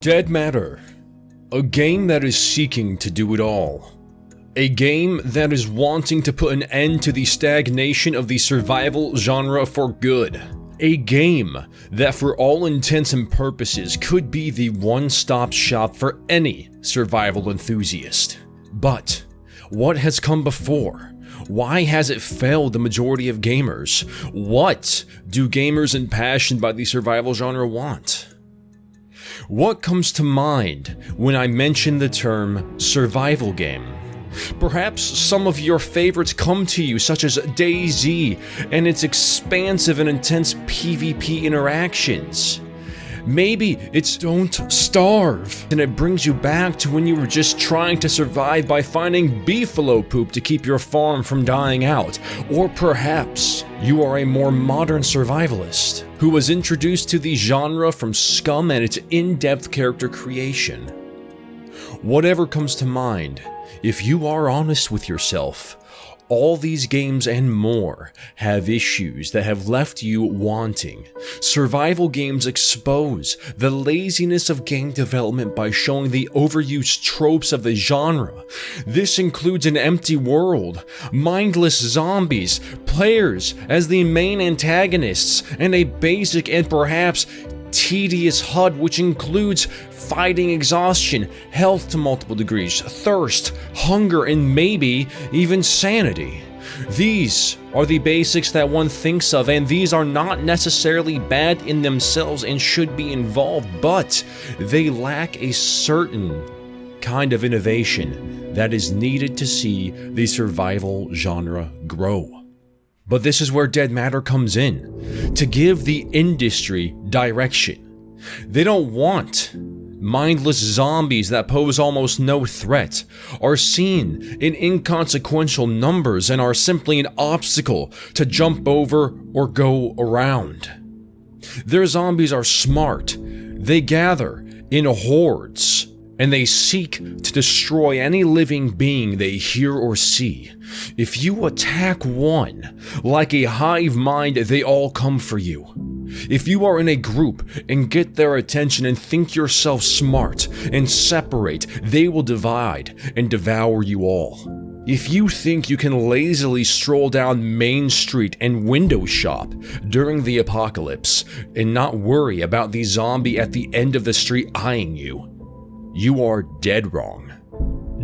Dead Matter, a game that is seeking to do it all. A game that is wanting to put an end to the stagnation of the survival genre for good. A game that for all intents and purposes could be the one-stop shop for any survival enthusiast. But what has come before? Why has it failed the majority of gamers? What do gamers impassioned by the survival genre want? What comes to mind when I mention the term survival game? Perhaps some of your favorites come to you, such as DayZ and its expansive and intense PvP interactions. Maybe it's Don't Starve, and it brings you back to when you were just trying to survive by finding beefalo poop to keep your farm from dying out. Or perhaps you are a more modern survivalist who was introduced to the genre from Scum and its in-depth character creation. Whatever comes to mind, if you are honest with yourself, all these games and more have issues that have left you wanting. Survival games expose the laziness of game development by showing the overused tropes of the genre. This includes an empty world, mindless zombies, players as the main antagonists, and a basic and perhaps tedious HUD which includes fighting exhaustion, health to multiple degrees, thirst, hunger, and maybe even sanity. These are the basics that one thinks of, and these are not necessarily bad in themselves and should be involved, but they lack a certain kind of innovation that is needed to see the survival genre grow. But this is where Dead Matter comes in, to give the industry direction. They don't want mindless zombies that pose almost no threat, are seen in inconsequential numbers, and are simply an obstacle to jump over or go around. Their zombies are smart, they gather in hordes, and they seek to destroy any living being they hear or see. If you attack one, like a hive mind, they all come for you. If you are in a group and get their attention and think yourself smart and separate, they will divide and devour you all. If you think you can lazily stroll down Main Street and window shop during the apocalypse and not worry about the zombie at the end of the street eyeing you, you are dead wrong.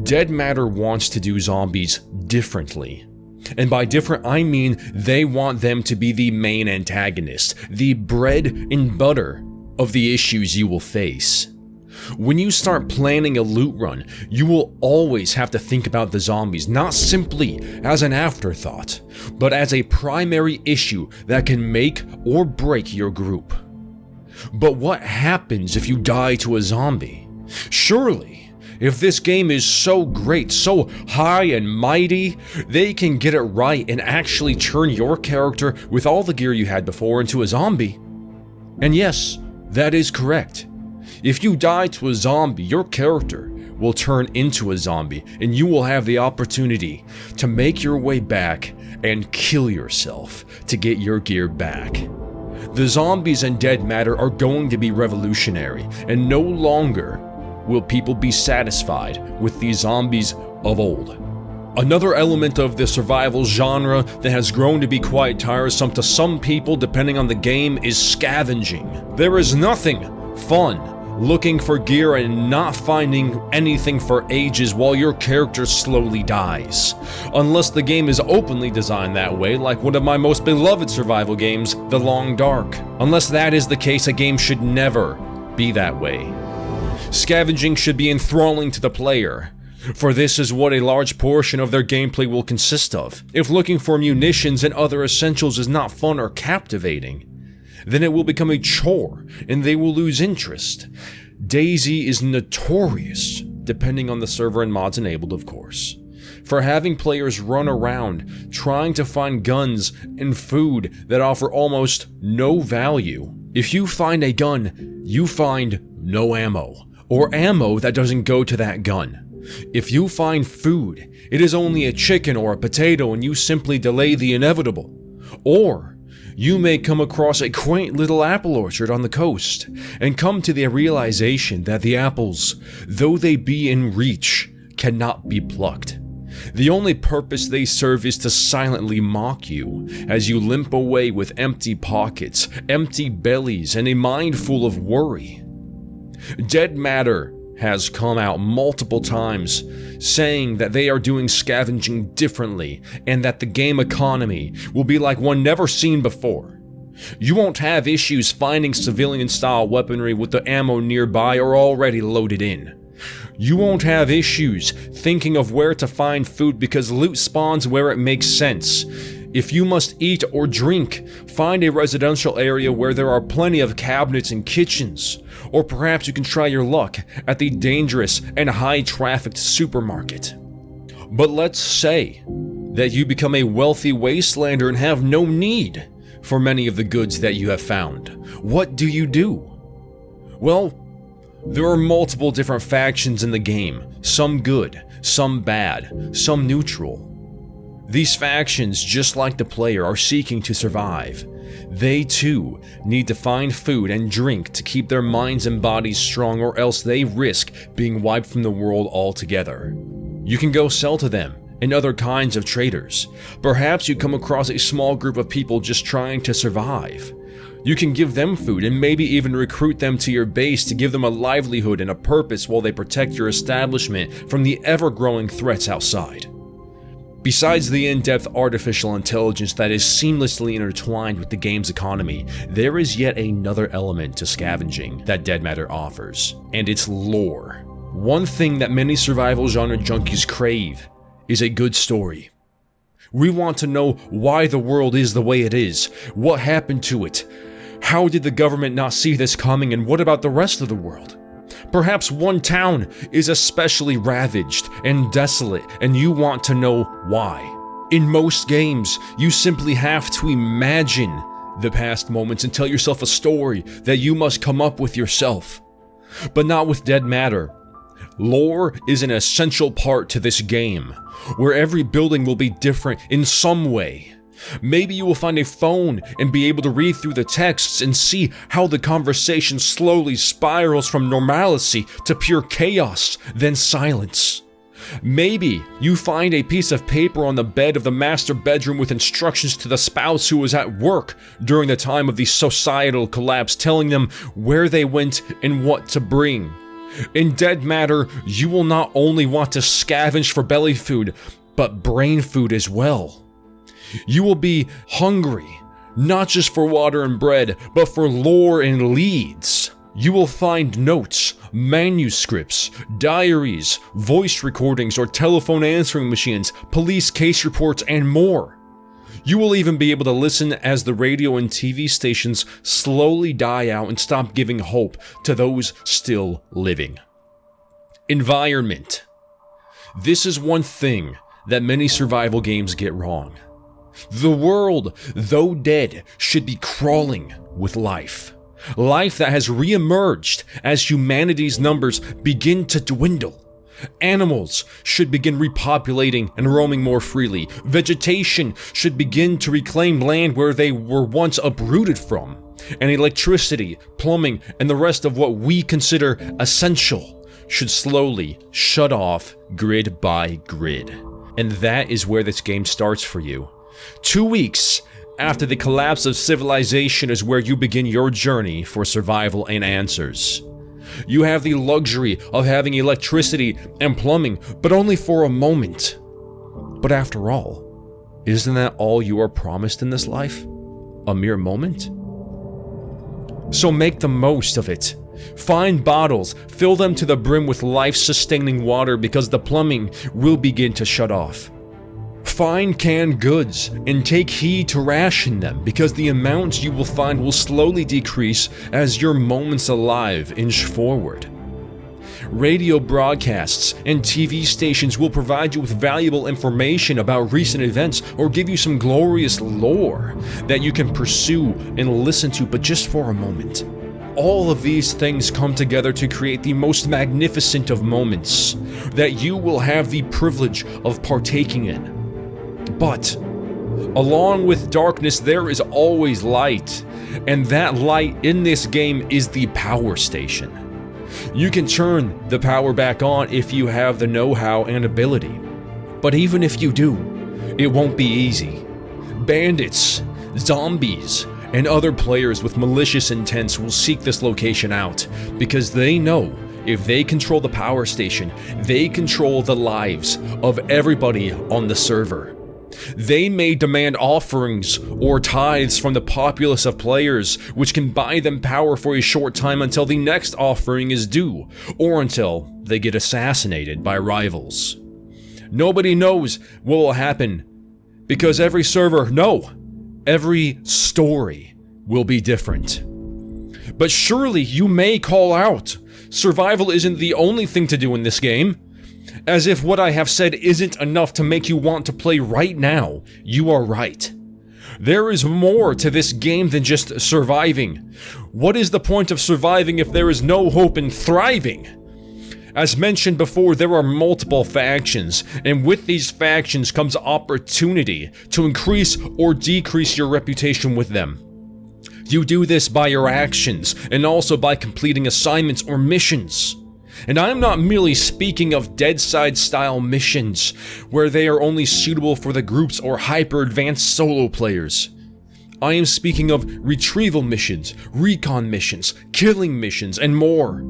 Dead Matter wants to do zombies differently. And by different, I mean they want them to be the main antagonist, the bread and butter of the issues you will face. When you start planning a loot run, you will always have to think about the zombies, not simply as an afterthought, but as a primary issue that can make or break your group. But what happens if you die to a zombie? Surely, if this game is so great, so high and mighty, they can get it right and actually turn your character with all the gear you had before into a zombie. And yes, that is correct. If you die to a zombie, your character will turn into a zombie, and you will have the opportunity to make your way back and kill yourself to get your gear back. The zombies in Dead Matter are going to be revolutionary, and no longer will people be satisfied with the zombies of old. Another element of the survival genre that has grown to be quite tiresome to some people depending on the game is scavenging. There is nothing fun looking for gear and not finding anything for ages while your character slowly dies. Unless the game is openly designed that way, like one of my most beloved survival games, The Long Dark. Unless that is the case, a game should never be that way. Scavenging should be enthralling to the player, for this is what a large portion of their gameplay will consist of. If looking for munitions and other essentials is not fun or captivating, then it will become a chore and they will lose interest. DayZ is notorious, depending on the server and mods enabled of course, for having players run around trying to find guns and food that offer almost no value. If you find a gun, you find no ammo, or ammo that doesn't go to that gun. If you find food, it is only a chicken or a potato and you simply delay the inevitable. Or you may come across a quaint little apple orchard on the coast and come to the realization that the apples, though they be in reach, cannot be plucked. The only purpose they serve is to silently mock you as you limp away with empty pockets, empty bellies, and a mind full of worry. Dead Matter has come out multiple times saying that they are doing scavenging differently and that the game economy will be like one never seen before. You won't have issues finding civilian-style weaponry with the ammo nearby or already loaded in. You won't have issues thinking of where to find food because loot spawns where it makes sense. If you must eat or drink, find a residential area where there are plenty of cabinets and kitchens. Or perhaps you can try your luck at the dangerous and high-trafficked supermarket. But let's say that you become a wealthy wastelander and have no need for many of the goods that you have found. What do? Well, there are multiple different factions in the game, some good, some bad, some neutral. These factions, just like the player, are seeking to survive. They too need to find food and drink to keep their minds and bodies strong, or else they risk being wiped from the world altogether. You can go sell to them and other kinds of traders. Perhaps you come across a small group of people just trying to survive. You can give them food and maybe even recruit them to your base to give them a livelihood and a purpose while they protect your establishment from the ever-growing threats outside. Besides the in-depth artificial intelligence that is seamlessly intertwined with the game's economy, there is yet another element to scavenging that Dead Matter offers, and it's lore. One thing that many survival genre junkies crave is a good story. We want to know why the world is the way it is, what happened to it, how did the government not see this coming, and what about the rest of the world? Perhaps one town is especially ravaged and desolate, and you want to know why. In most games, you simply have to imagine the past moments and tell yourself a story that you must come up with yourself. But not with Dead Matter. Lore is an essential part to this game, where every building will be different in some way. Maybe you will find a phone and be able to read through the texts and see how the conversation slowly spirals from normalcy to pure chaos, then silence. Maybe you find a piece of paper on the bed of the master bedroom with instructions to the spouse who was at work during the time of the societal collapse, telling them where they went and what to bring. In Dead Matter, you will not only want to scavenge for belly food, but brain food as well. You will be hungry, not just for water and bread, but for lore and leads. You will find notes, manuscripts, diaries, voice recordings or telephone answering machines, police case reports, and more. You will even be able to listen as the radio and TV stations slowly die out and stop giving hope to those still living. Environment. This is one thing that many survival games get wrong. The world, though dead, should be crawling with life. Life that has re-emerged as humanity's numbers begin to dwindle. Animals should begin repopulating and roaming more freely. Vegetation should begin to reclaim land where they were once uprooted from. And electricity, plumbing, and the rest of what we consider essential should slowly shut off grid by grid. And that is where this game starts for you. 2 weeks after the collapse of civilization is where you begin your journey for survival and answers. You have the luxury of having electricity and plumbing, but only for a moment. But after all, isn't that all you are promised in this life? A mere moment? So make the most of it. Find bottles, fill them to the brim with life-sustaining water because the plumbing will begin to shut off. Find canned goods and take heed to ration them because the amounts you will find will slowly decrease as your moments alive inch forward. Radio broadcasts and TV stations will provide you with valuable information about recent events or give you some glorious lore that you can pursue and listen to, but just for a moment. All of these things come together to create the most magnificent of moments that you will have the privilege of partaking in. But Along with darkness, there is always light, and that light in this game is the power station. You can turn the power back on if you have the know-how and ability. But even if you do, it won't be easy. Bandits, zombies, and other players with malicious intents will seek this location out because they know if they control the power station, they control the lives of everybody on the server. They may demand offerings or tithes from the populace of players, which can buy them power for a short time until the next offering is due, or until they get assassinated by rivals. Nobody knows what will happen, because every server, no, every story will be different. But surely you may call out, survival isn't the only thing to do in this game. As if what I have said isn't enough to make you want to play right now, you are right. There is more to this game than just surviving. What is the point of surviving if there is no hope in thriving? As mentioned before, there are multiple factions, and with these factions comes opportunity to increase or decrease your reputation with them. You do this by your actions, and also by completing assignments or missions. And I am not merely speaking of Deadside style missions, where they are only suitable for the groups or hyper-advanced solo players. I am speaking of retrieval missions, recon missions, killing missions, and more.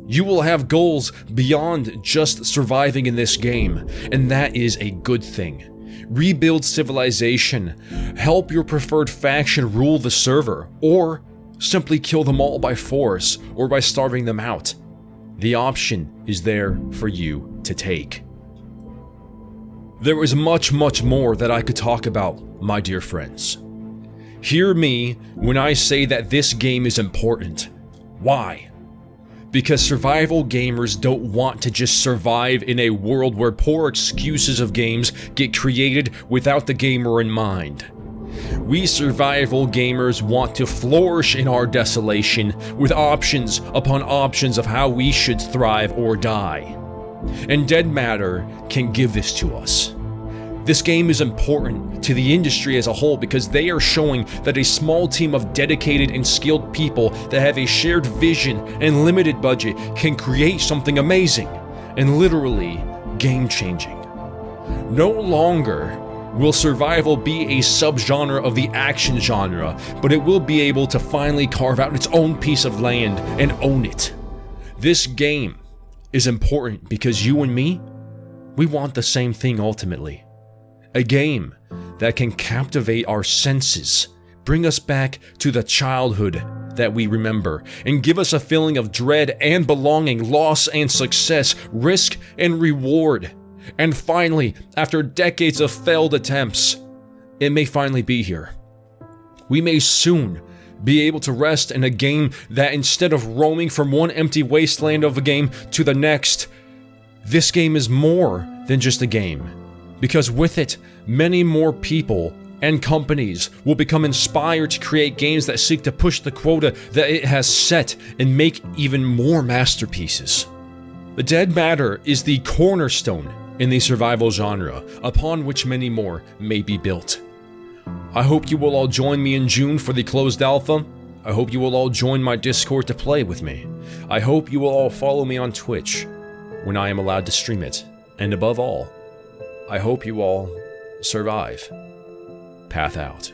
You will have goals beyond just surviving in this game, and that is a good thing. Rebuild civilization, help your preferred faction rule the server, or simply kill them all by force or by starving them out. The option is there for you to take. There is much more that I could talk about, my dear friends. Hear me when I say that this game is important. Why? Because survival gamers don't want to just survive in a world where poor excuses of games get created without the gamer in mind. We survival gamers want to flourish in our desolation with options upon options of how we should thrive or die. And Dead Matter can give this to us. This game is important to the industry as a whole because they are showing that a small team of dedicated and skilled people that have a shared vision and limited budget can create something amazing and literally game-changing. No longer will survival be a subgenre of the action genre, but it will be able to finally carve out its own piece of land and own it. This game is important because you and me, we want the same thing ultimately. A game that can captivate our senses, bring us back to the childhood that we remember, and give us a feeling of dread and belonging, loss and success, risk and reward. And finally, after decades of failed attempts, it may finally be here. We may soon be able to rest in a game that instead of roaming from one empty wasteland of a game to the next, this game is more than just a game. Because with it, many more people and companies will become inspired to create games that seek to push the quota that it has set and make even more masterpieces. The Dead Matter is the cornerstone in the survival genre, upon which many more may be built. I hope you will all join me in June for the closed alpha. I hope you will all join my Discord to play with me. I hope you will all follow me on Twitch when I am allowed to stream it. And above all, I hope you all survive. Path out.